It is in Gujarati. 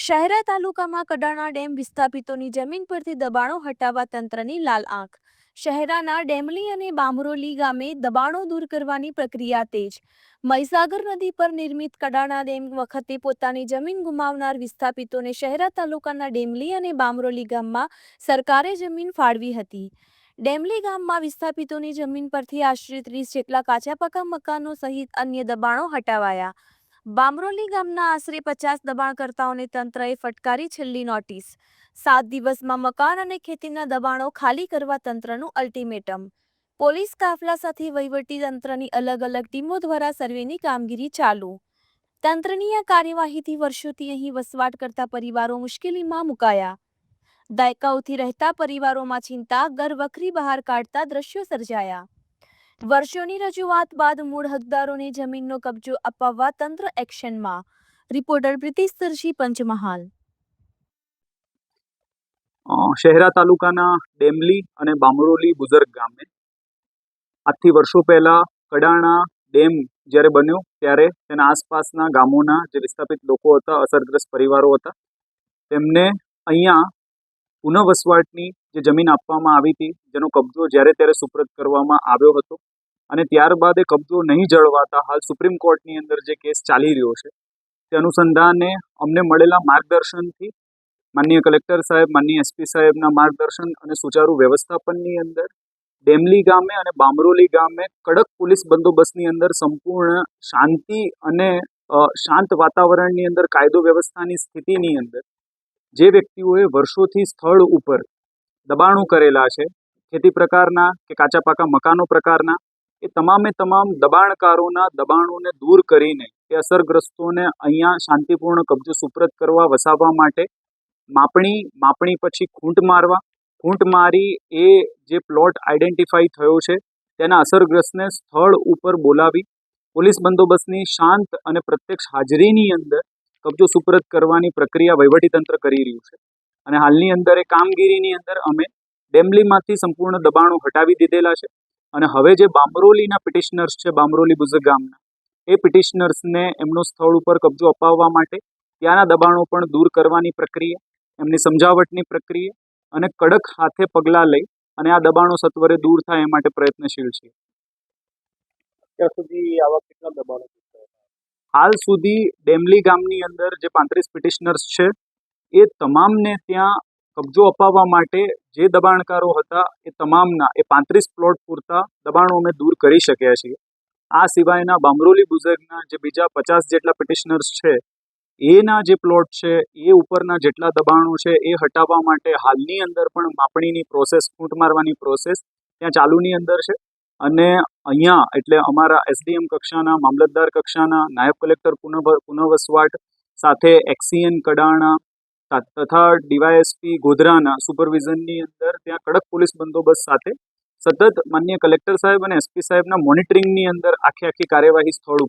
શહેરા તાલુકામાં કડાણા ડેમ વિસ્થાપિતોની જમીન પરથી દબાણો હટાવવા તંત્રની લાલ આંખ. શહેરાના ડેમલી અને બામરોલી ગામે દબાણો દૂર કરવાની પ્રક્રિયા તેજ. મહીસાગર નદી પર નિર્મિત કડાણા ડેમ વખતે પોતાની જમીન ગુમાવનાર વિસ્થાપિતોને શહેરા તાલુકાના ડેમલી અને બામરોલી ગામમાં સરકારે જમીન ફાળવી હતી. ડેમલી ગામમાં વિસ્થાપિતોની જમીન પરથી આશરે 30 જેટલા કાચા પાકા મકાનો સહિત અન્ય દબાણો હટાવાયા. બામરોલી ગામના આશરે 50 દબાણકર્તાઓને તંત્રએ ફટકારી છેલ્લી નોટિસ. 7 દિવસમાં મકાન અને ખેતીના દબાણો ખાલી કરવા તંત્રનું અલ્ટિમેટમ. પોલીસ કાફલા સાથે વહીવટી તંત્રની અલગ અલગ ટીમો દ્વારા સર્વેની કામગીરી ચાલુ. તંત્રની આ કાર્યવાહીથી વર્ષોથી અહીં વસવાટ કરતા પરિવારો મુશ્કેલીમાં મુકાયા. દાયકાઓથી રહેતા પરિવારોમાં ચિંતા, ઘરવખરી બહાર કાઢતા દ્રશ્યો સર્જાયા. વર્ષોની રજૂઆત બાદ મૂળ હકદારોને જમીનનો કબજો અપાવવા તંત્ર એક્શનમાં. રિપોર્ટર પ્રીતિશ દરજી, પંચમહાલ. શહેરા તાલુકાના ડેમલી અને બામરોલી બુઝર્ગ ગામે આજથી વર્ષો પહેલા કડાણા ડેમ જ્યારે બન્યો ત્યારે તેના આસપાસના ગામોના જે વિસ્થાપિત લોકો હતા, અસરગ્રસ્ત પરિવારો હતા, તેમને અહીંયા પુનઃવસવાટની જે જમીન આપવામાં આવી હતી, જેનો કબજો જ્યારે ત્યારે સુપ્રત કરવામાં આવ્યો હતો અને ત્યારબાદ એ કબજો નહીં જળવાતા હાલ સુપ્રીમ કોર્ટની અંદર જે કેસ ચાલી રહ્યો છે, તે અનુસંધાને અમને મળેલા માર્ગદર્શનથી માનનીય કલેક્ટર સાહેબ, માનનીય એસપી સાહેબના માર્ગદર્શન અને સુચારુ વ્યવસ્થાપનની અંદર ડેમલી ગામે અને બામરોલી ગામે કડક પોલીસ બંદોબસ્તની અંદર સંપૂર્ણ શાંતિ અને શાંત વાતાવરણની અંદર કાયદો વ્યવસ્થાની સ્થિતિની અંદર જે વ્યક્તિઓએ વર્ષોથી સ્થળ ઉપર દબાણો કરેલા છે, ખેતી પ્રકારના કે કાચા પાકા મકાનો પ્રકારના, એ તમામે તમામ દબાણકારોના દબાણોને દૂર કરીને એ અસરગ્રસ્તોને અહીંયા શાંતિપૂર્ણ કબજો સુપ્રત કરવા, વસાવવા માટે માપણી પછી ખૂંટ મારી એ જે પ્લોટ આઈડેન્ટિફાઈ થયો છે તેના અસરગ્રસ્તને સ્થળ ઉપર બોલાવી પોલીસ બંદોબસ્તની શાંત અને પ્રત્યક્ષ હાજરીની અંદર કબજો સુપ્રત કરવાની પ્રક્રિયા વહીવટીતંત્ર કરી રહ્યું છે. અને હાલની અંદર એ કામગીરીની અંદર અમે ડેમલીમાંથી સંપૂર્ણ દબાણો હટાવી દીધેલા છે અને હવે જે બામરોલીના પિટિશનર્સ છે, બામરોલી બુઝર્ગ ગામના, એ પિટિશનર્સને એમનો સ્થળ ઉપર કબજો અપાવવા માટે ત્યાંના દબાણો પણ દૂર કરવાની પ્રક્રિયા, એમની સમજાવટની પ્રક્રિયા અને કડક હાથે પગલાં લઈ અને આ દબાણો સત્વરે દૂર થાય એ માટે પ્રયત્નશીલ છીએ. અત્યાર સુધી આવા કેટલા દબાણો? હાલ સુધી ડેમલી ગામની અંદર જે 35 પિટિશનર્સ છે એ તમામને ત્યાં કબજો અપાવવા માટે જે દબાણકારો હતા એ તમામના એ 35 પ્લોટ પૂરતા દબાણો અમે દૂર કરી શક્યા છીએ. આ સિવાયના બામરોલી બુઝર્ગના જે બીજા 50 જેટલા પિટિશનર્સ છે એના જે પ્લોટ છે એ ઉપરના જેટલા દબાણો છે એ હટાવવા માટે હાલની અંદર પણ માપણીની પ્રોસેસ, ફૂંટ મારવાની પ્રોસેસ ત્યાં ચાલુની અંદર છે. અને અહીંયા એટલે અમારા એસડીએમ કક્ષાના, મામલતદાર કક્ષાના, નાયબ કલેક્ટર પુનઃવસવાટ સાથે એક્સીએન કડાણા તથા ડીવાયએસપી ગોધરાના સુપરવિઝનની અંદર ત્યાં કડક પોલીસ બંદોબસ્ત સાથે સતત માનનીય કલેક્ટર સાહેબ અને એસપી સાહેબના મોનિટરિંગની અંદર આખી કાર્યવાહી સ્થળ